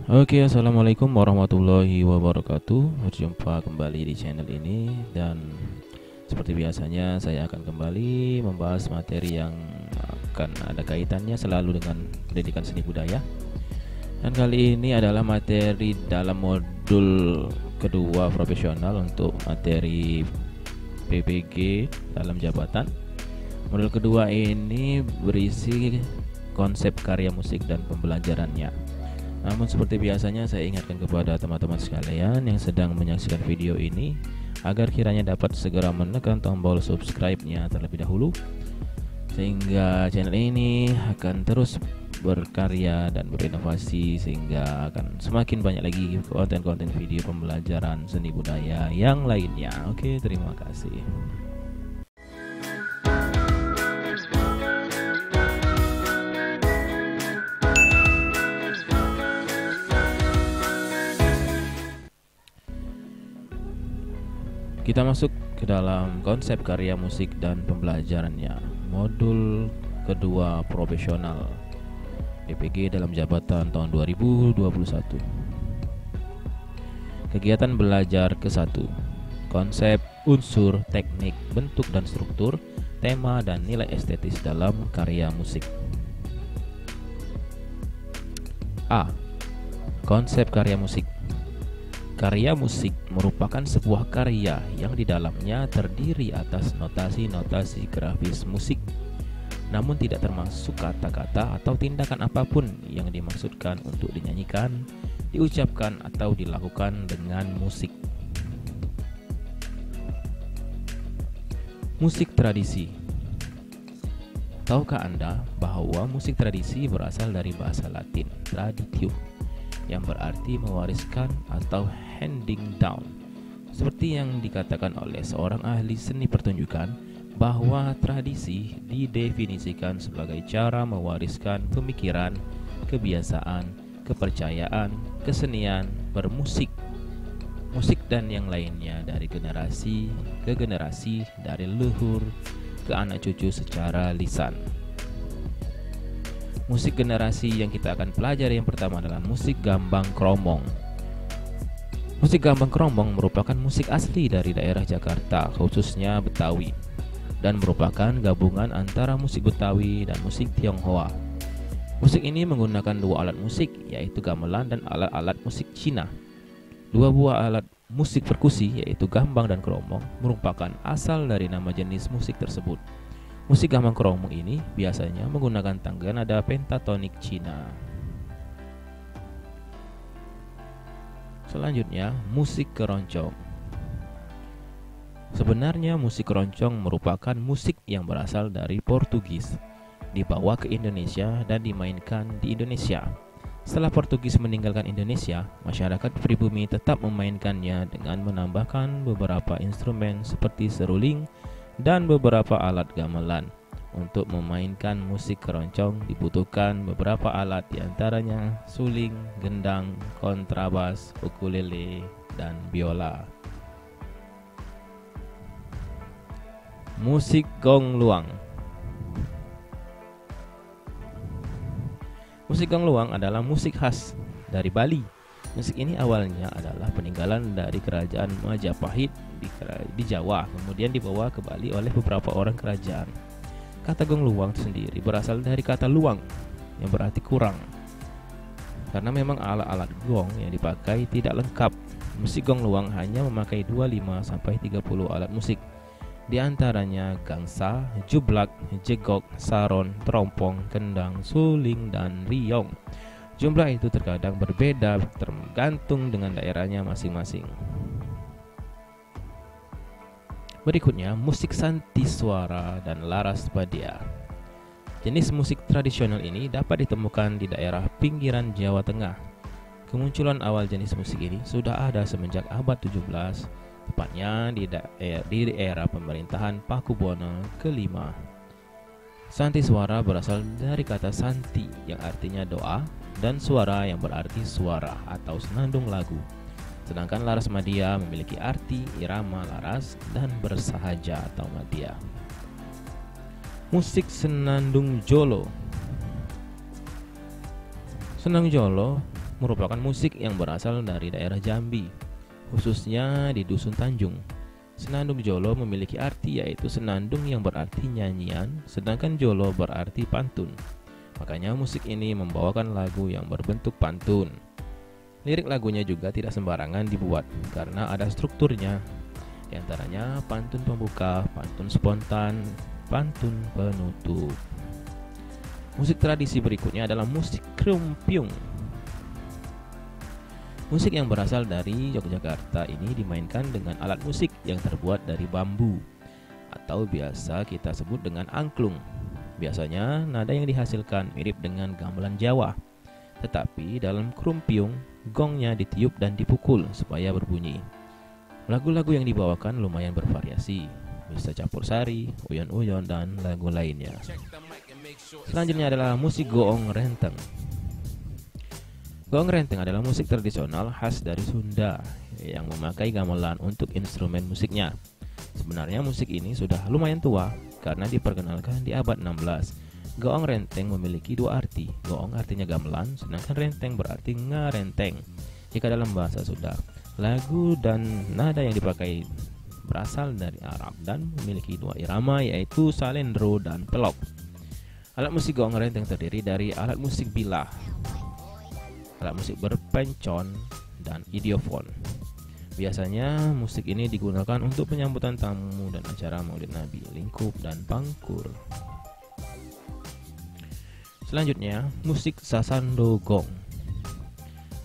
Oke, assalamualaikum warahmatullahi wabarakatuh. Berjumpa kembali di channel ini, dan seperti biasanya saya akan kembali membahas materi yang akan ada kaitannya selalu dengan pendidikan seni budaya. Dan kali ini adalah materi dalam modul kedua profesional untuk materi PPG dalam jabatan. Modul kedua ini berisi konsep karya musik dan pembelajarannya. Namun seperti biasanya saya ingatkan kepada teman-teman sekalian yang sedang menyaksikan video ini agar kiranya dapat segera menekan tombol subscribe-nya terlebih dahulu, sehingga channel ini akan terus berkarya dan berinovasi, sehingga akan semakin banyak lagi konten-konten video pembelajaran seni budaya yang lainnya. Oke, terima kasih. Kita masuk ke dalam konsep karya musik dan pembelajarannya. Modul kedua profesional PPG dalam jabatan tahun 2021. Kegiatan belajar ke-1. Konsep, unsur, teknik, bentuk dan struktur, tema dan nilai estetis dalam karya musik. A. Konsep karya musik. Karya musik merupakan sebuah karya yang di dalamnya terdiri atas notasi-notasi grafis musik, namun tidak termasuk kata-kata atau tindakan apapun yang dimaksudkan untuk dinyanyikan, diucapkan, atau dilakukan dengan musik. Musik tradisi. Tahukah Anda bahwa musik tradisi berasal dari bahasa Latin traditio, yang berarti mewariskan atau handing down. Seperti yang dikatakan oleh seorang ahli seni pertunjukan, bahwa tradisi didefinisikan sebagai cara mewariskan pemikiran, kebiasaan, kepercayaan, kesenian, bermusik, musik dan yang lainnya dari generasi ke generasi, dari leluhur ke anak cucu secara lisan. Musik generasi yang kita akan pelajari yang pertama adalah musik gambang kromong. Musik gambang kromong merupakan musik asli dari daerah Jakarta, khususnya Betawi, dan merupakan gabungan antara musik Betawi dan musik Tionghoa. Musik ini menggunakan dua alat musik, yaitu gamelan dan alat-alat musik Cina. Dua buah alat musik perkusi, yaitu gambang dan kromong, merupakan asal dari nama jenis musik tersebut. Musik gambang kromong ini biasanya menggunakan tangga nada pentatonik Cina. Selanjutnya, musik keroncong. Sebenarnya musik keroncong merupakan musik yang berasal dari Portugis, dibawa ke Indonesia dan dimainkan di Indonesia. Setelah Portugis meninggalkan Indonesia, masyarakat pribumi tetap memainkannya dengan menambahkan beberapa instrumen seperti seruling dan beberapa alat gamelan. Untuk memainkan musik keroncong dibutuhkan beberapa alat, diantaranya suling, gendang, kontrabas, ukulele, dan biola. Musik gong luang. Musik gong luang adalah musik khas dari Bali. Musik ini awalnya adalah peninggalan dari kerajaan Majapahit di Jawa, kemudian dibawa ke Bali oleh beberapa orang kerajaan. Kata gong luang sendiri berasal dari kata luang, yang berarti kurang. Karena memang alat-alat gong yang dipakai tidak lengkap, musik gong luang hanya memakai 25-30 alat musik. Di antaranya gangsa, jublak, jegok, saron, terompong, kendang, suling, dan riong. Jumlah itu terkadang berbeda tergantung dengan daerahnya masing-masing. Berikutnya, musik santiswara dan laras padia. Jenis musik tradisional ini dapat ditemukan di daerah pinggiran Jawa Tengah. Kemunculan awal jenis musik ini sudah ada semenjak abad 17, tepatnya di era pemerintahan Pakubuwono ke-5. Santiswara berasal dari kata santi yang artinya doa, dan suara yang berarti suara atau senandung lagu. Sedangkan laras madya memiliki arti irama laras dan bersahaja atau madya. Musik senandung jolo. Senandung jolo merupakan musik yang berasal dari daerah Jambi, khususnya di Dusun Tanjung. Senandung Jolo memiliki arti yaitu senandung yang berarti nyanyian, sedangkan Jolo berarti pantun. Makanya musik ini membawakan lagu yang berbentuk pantun. Lirik lagunya juga tidak sembarangan dibuat karena ada strukturnya. Di antaranya pantun pembuka, pantun spontan, pantun penutup. Musik tradisi berikutnya adalah musik krumpiung. Musik yang berasal dari Yogyakarta ini dimainkan dengan alat musik yang terbuat dari bambu atau biasa kita sebut dengan angklung. Biasanya nada yang dihasilkan mirip dengan gamelan Jawa, tetapi dalam krumpiung gongnya ditiup dan dipukul supaya berbunyi. Lagu-lagu yang dibawakan lumayan bervariasi, bisa campur sari, uyon-uyon, dan lagu lainnya. Selanjutnya adalah musik goong renteng. Goong renteng adalah musik tradisional khas dari Sunda yang memakai gamelan untuk instrumen musiknya. Sebenarnya musik ini sudah lumayan tua karena diperkenalkan di abad 16. Goong renteng memiliki dua arti. Goong artinya gamelan, sedangkan renteng berarti ngarenteng jika dalam bahasa Sunda. Lagu dan nada yang dipakai berasal dari Arab dan memiliki dua irama yaitu salendro dan pelok. Alat musik goong renteng terdiri dari alat musik bilah, alat musik berpencon, dan idiofon. Biasanya musik ini digunakan untuk penyambutan tamu dan acara Maulid Nabi, lingkup, dan pangkur. Selanjutnya, musik sasando gong.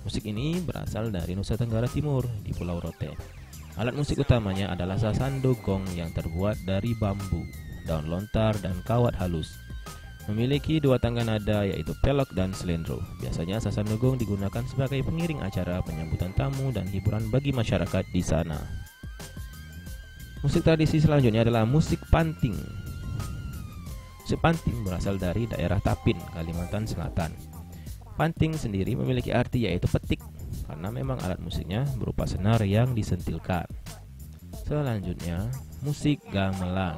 Musik ini berasal dari Nusa Tenggara Timur di Pulau Rote. Alat musik utamanya adalah sasando gong yang terbuat dari bambu, daun lontar, dan kawat halus. Memiliki dua tangga nada yaitu pelok dan selendro. Biasanya sasando gong digunakan sebagai pengiring acara penyambutan tamu dan hiburan bagi masyarakat di sana. Musik tradisi selanjutnya adalah musik panting. Musik panting berasal dari daerah Tapin, Kalimantan Selatan. Panting sendiri memiliki arti yaitu petik karena memang alat musiknya berupa senar yang disentilkan. Selanjutnya, musik gamelan.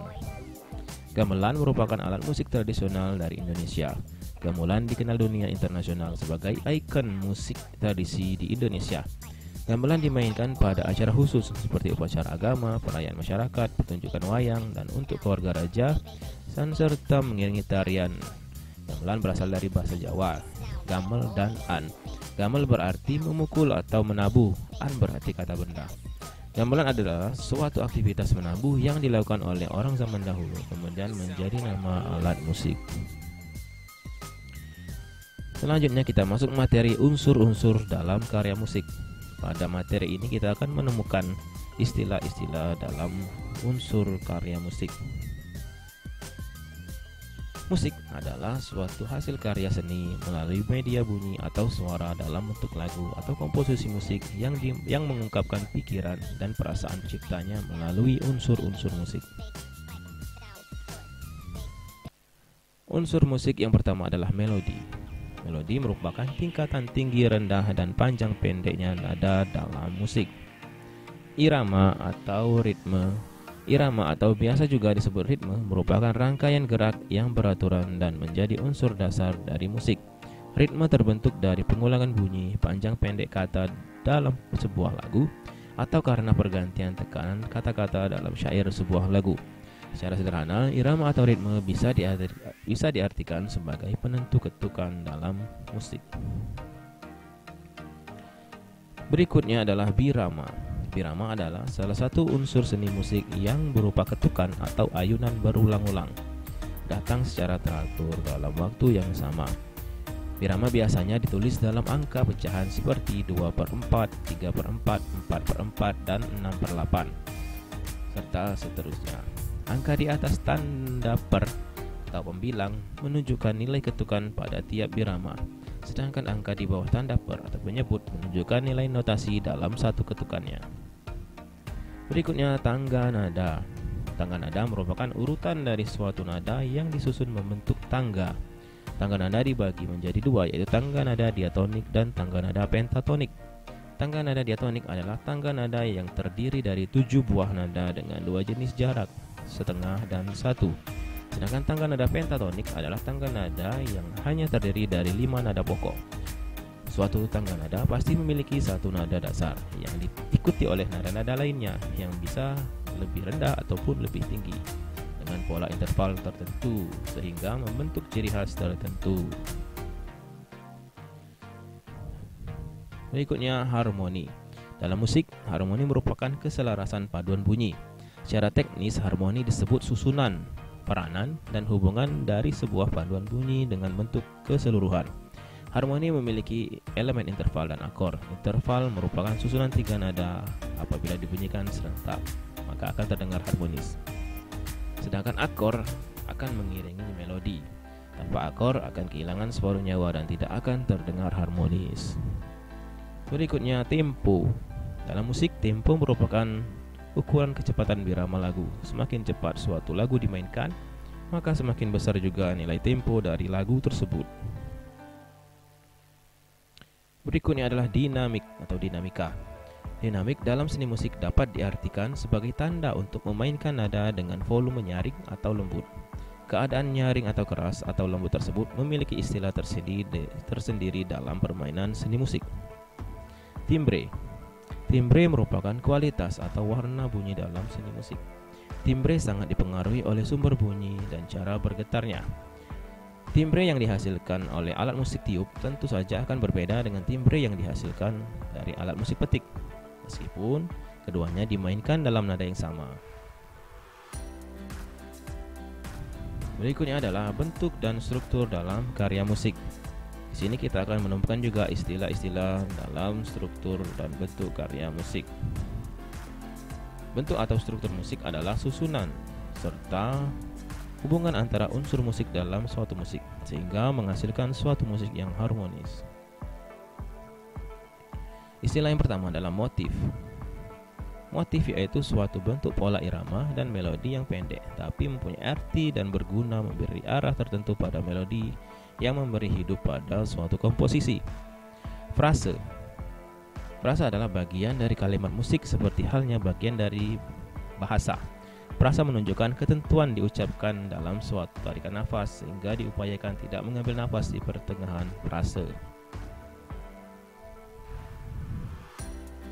Gamelan merupakan alat musik tradisional dari Indonesia. Gamelan dikenal dunia internasional sebagai ikon musik tradisi di Indonesia. Gamelan dimainkan pada acara khusus seperti upacara agama, perayaan masyarakat, pertunjukan wayang, dan untuk keluarga raja, dan serta mengiringi tarian. Gamelan berasal dari bahasa Jawa, gamel dan an. Gamel berarti memukul atau menabuh, an berarti kata benda. Gamelan adalah suatu aktivitas menabuh yang dilakukan oleh orang zaman dahulu, kemudian menjadi nama alat musik. Selanjutnya kita masuk materi unsur-unsur dalam karya musik. Pada materi ini kita akan menemukan istilah-istilah dalam unsur karya musik. Musik adalah suatu hasil karya seni melalui media bunyi atau suara dalam bentuk lagu atau komposisi musik yang mengungkapkan pikiran dan perasaan penciptanya melalui unsur-unsur musik. Unsur musik yang pertama adalah melodi. Melodi merupakan tingkatan tinggi, rendah, dan panjang pendeknya nada dalam musik. Irama atau ritme. Irama atau biasa juga disebut ritme merupakan rangkaian gerak yang beraturan dan menjadi unsur dasar dari musik. Ritme terbentuk dari pengulangan bunyi panjang pendek kata dalam sebuah lagu atau karena pergantian tekanan kata-kata dalam syair sebuah lagu. Secara sederhana, irama atau ritme bisa diartikan sebagai penentu ketukan dalam musik. Berikutnya adalah birama. Birama adalah salah satu unsur seni musik yang berupa ketukan atau ayunan berulang-ulang, datang secara teratur dalam waktu yang sama. Birama biasanya ditulis dalam angka pecahan seperti 2/4, 3/4, 4/4, dan 6/8, serta seterusnya. Angka di atas tanda per atau pembilang menunjukkan nilai ketukan pada tiap birama, sedangkan angka di bawah tanda per atau penyebut menunjukkan nilai notasi dalam satu ketukannya. Berikutnya tangga nada. Tangga nada merupakan urutan dari suatu nada yang disusun membentuk tangga. Tangga nada dibagi menjadi dua, yaitu tangga nada diatonik dan tangga nada pentatonik. Tangga nada diatonik adalah tangga nada yang terdiri dari 7 buah nada dengan 2 jenis jarak, setengah dan 1. Sedangkan tangga nada pentatonik adalah tangga nada yang hanya terdiri dari 5 nada pokok. Suatu tangga nada pasti memiliki satu nada dasar yang diikuti oleh nada-nada lainnya yang bisa lebih rendah ataupun lebih tinggi dengan pola interval tertentu sehingga membentuk ciri khas tertentu. Berikutnya harmoni. Dalam musik, harmoni merupakan keselarasan paduan bunyi. Secara teknis, harmoni disebut susunan, peranan, dan hubungan dari sebuah paduan bunyi dengan bentuk keseluruhan. Harmoni memiliki elemen interval dan akor. Interval merupakan susunan tiga nada. Apabila dibunyikan serentak, maka akan terdengar harmonis. Sedangkan akor akan mengiringi melodi. Tanpa akor akan kehilangan separuh nyawa dan tidak akan terdengar harmonis. Berikutnya tempo. Dalam musik, tempo merupakan ukuran kecepatan birama lagu. Semakin cepat suatu lagu dimainkan, maka semakin besar juga nilai tempo dari lagu tersebut. Berikutnya adalah dinamik atau dinamika. Dinamik dalam seni musik dapat diartikan sebagai tanda untuk memainkan nada dengan volume nyaring atau lembut. Keadaan nyaring atau keras atau lembut tersebut memiliki istilah tersendiri dalam permainan seni musik. Timbre. Timbre merupakan kualitas atau warna bunyi dalam seni musik. Timbre sangat dipengaruhi oleh sumber bunyi dan cara bergetarnya. Timbre yang dihasilkan oleh alat musik tiup tentu saja akan berbeda dengan timbre yang dihasilkan dari alat musik petik, meskipun keduanya dimainkan dalam nada yang sama. Berikutnya adalah bentuk dan struktur dalam karya musik. Di sini kita akan menemukan juga istilah-istilah dalam struktur dan bentuk karya musik. Bentuk atau struktur musik adalah susunan serta hubungan antara unsur musik dalam suatu musik sehingga menghasilkan suatu musik yang harmonis. Istilah yang pertama adalah motif. Motif yaitu suatu bentuk pola irama dan melodi yang pendek tapi mempunyai arti dan berguna memberi arah tertentu pada melodi yang memberi hidup pada suatu komposisi. Frase. Frasa adalah bagian dari kalimat musik seperti halnya bagian dari bahasa. Frasa menunjukkan ketentuan diucapkan dalam suatu tarikan nafas sehingga diupayakan tidak mengambil nafas di pertengahan frase.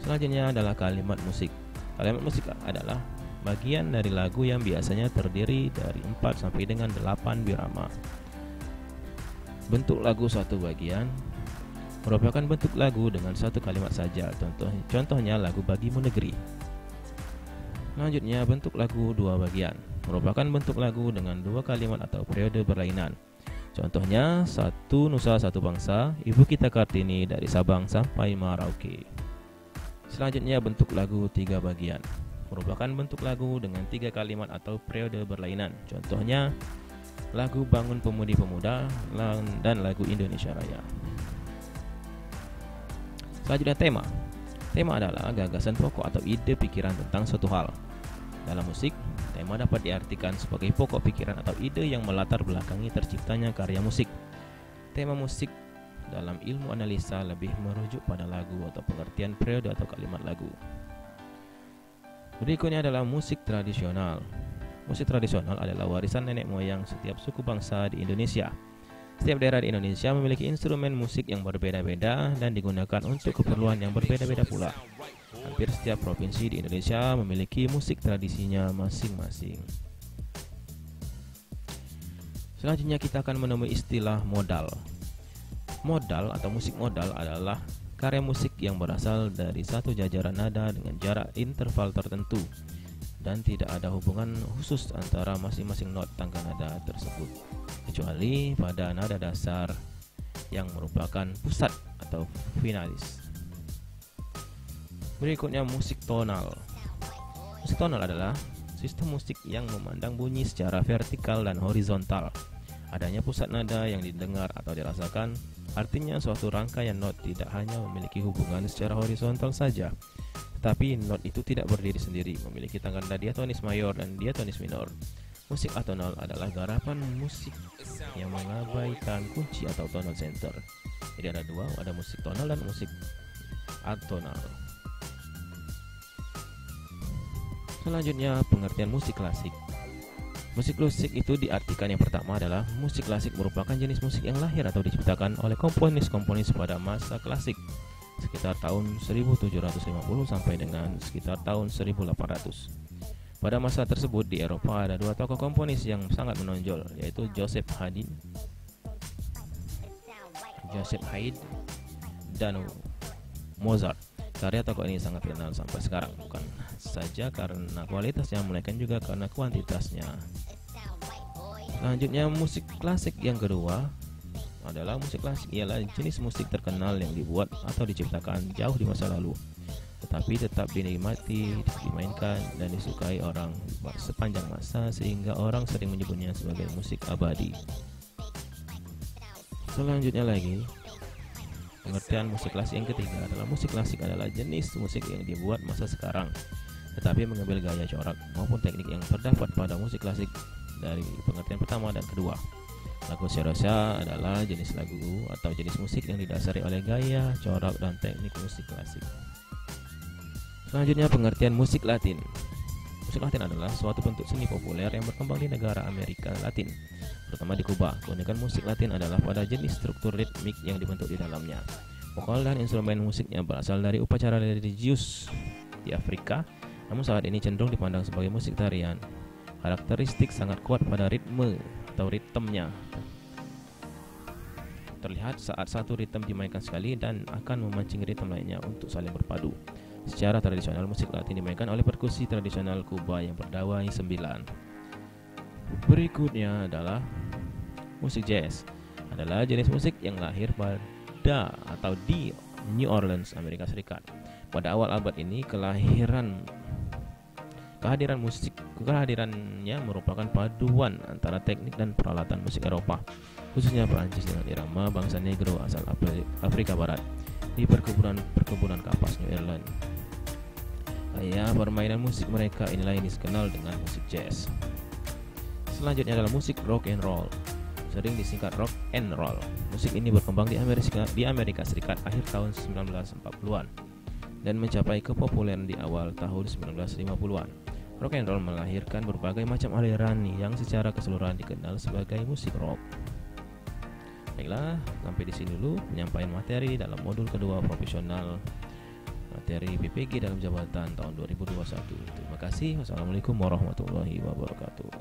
Selanjutnya adalah kalimat musik. Kalimat musik adalah bagian dari lagu yang biasanya terdiri dari 4 sampai dengan 8 birama. Bentuk lagu satu bagian merupakan bentuk lagu dengan satu kalimat saja. Contohnya lagu Bagimu Negeri. Selanjutnya bentuk lagu dua bagian merupakan bentuk lagu dengan dua kalimat atau periode berlainan. Contohnya Satu Nusa Satu Bangsa, Ibu Kita Kartini dari Sabang sampai Merauke. Selanjutnya bentuk lagu tiga bagian merupakan bentuk lagu dengan tiga kalimat atau periode berlainan. Contohnya lagu Bangun Pemudi Pemuda dan lagu Indonesia Raya. Selanjutnya tema. Tema adalah gagasan pokok atau ide pikiran tentang suatu hal. Dalam musik, tema dapat diartikan sebagai pokok pikiran atau ide yang melatar belakangi terciptanya karya musik. Tema musik dalam ilmu analisa lebih merujuk pada lagu atau pengertian periode atau kalimat lagu. Berikutnya adalah musik tradisional. Musik tradisional adalah warisan nenek moyang setiap suku bangsa di Indonesia. Setiap daerah di Indonesia memiliki instrumen musik yang berbeda-beda dan digunakan untuk keperluan yang berbeda-beda pula. Hampir setiap provinsi di Indonesia memiliki musik tradisinya masing-masing. Selanjutnya kita akan menemui istilah modal. Modal atau musik modal adalah karya musik yang berasal dari satu jajaran nada dengan jarak interval tertentu dan tidak ada hubungan khusus antara masing-masing not tangga nada tersebut, kecuali pada nada dasar yang merupakan pusat atau finalis. Berikutnya musik tonal. Musik tonal adalah sistem musik yang memandang bunyi secara vertikal dan horizontal. Adanya pusat nada yang didengar atau dirasakan, artinya suatu rangkaian not tidak hanya memiliki hubungan secara horizontal saja, tetapi not itu tidak berdiri sendiri, memiliki tangga nada diatonis mayor dan diatonis minor. Musik atonal adalah garapan musik yang mengabaikan kunci atau tonal center. Jadi ada dua, ada musik tonal dan musik atonal. Selanjutnya pengertian musik klasik. Musik klasik itu diartikan yang pertama adalah musik klasik merupakan jenis musik yang lahir atau diciptakan oleh komponis-komponis pada masa klasik sekitar tahun 1750 sampai dengan sekitar tahun 1800. Pada masa tersebut di Eropa ada dua tokoh komponis yang sangat menonjol, yaitu Joseph Haydn dan Mozart. Karya tokoh ini sangat terkenal sampai sekarang, bukan saja karena kualitasnya, melainkan juga karena kuantitasnya. Selanjutnya, musik klasik yang kedua adalah musik klasik ialah jenis musik terkenal yang dibuat atau diciptakan jauh di masa lalu, tetapi tetap dinikmati, dimainkan, dan disukai orang sepanjang masa sehingga orang sering menyebutnya sebagai musik abadi. Selanjutnya lagi, pengertian musik klasik yang ketiga adalah musik klasik adalah jenis musik yang dibuat masa sekarang, tetapi mengambil gaya corak maupun teknik yang terdapat pada musik klasik dari pengertian pertama dan kedua. Lagu serosa adalah jenis lagu atau jenis musik yang didasari oleh gaya, corak, dan teknik musik klasik. Selanjutnya, pengertian musik Latin. Musik Latin adalah suatu bentuk seni populer yang berkembang di negara Amerika Latin, terutama di Kuba. Keunikan musik Latin adalah pada jenis struktur ritmik yang dibentuk di dalamnya. Vokal dan instrumen musiknya berasal dari upacara religius di Afrika, namun saat ini cenderung dipandang sebagai musik tarian. Karakteristik sangat kuat pada ritme atau ritmenya. Terlihat saat satu ritme dimainkan sekali dan akan memancing ritme lainnya untuk saling berpadu. Secara tradisional, musik Latin dimainkan oleh perkusi tradisional Kuba yang berdawai 9. Berikutnya adalah musik jazz. Adalah jenis musik yang lahir pada atau di New Orleans, Amerika Serikat. Pada awal abad ini, kehadirannya merupakan paduan antara teknik dan peralatan musik Eropa, khususnya Perancis dengan irama bangsa Negro asal Afrika Barat di perkebunan kapas New Orleans. Permainan musik mereka inilah yang dikenal dengan musik jazz. Selanjutnya adalah musik rock and roll, sering disingkat rock and roll. Musik ini berkembang di Amerika Serikat akhir tahun 1940-an dan mencapai kepopuleran di awal tahun 1950-an. Rock and roll melahirkan berbagai macam aliran yang secara keseluruhan dikenal sebagai musik rock. Baiklah, sampai di sini dulu penyampaian materi dalam modul kedua profesional materi PPG dalam jabatan tahun 2021. Terima kasih. Wassalamualaikum warahmatullahi wabarakatuh.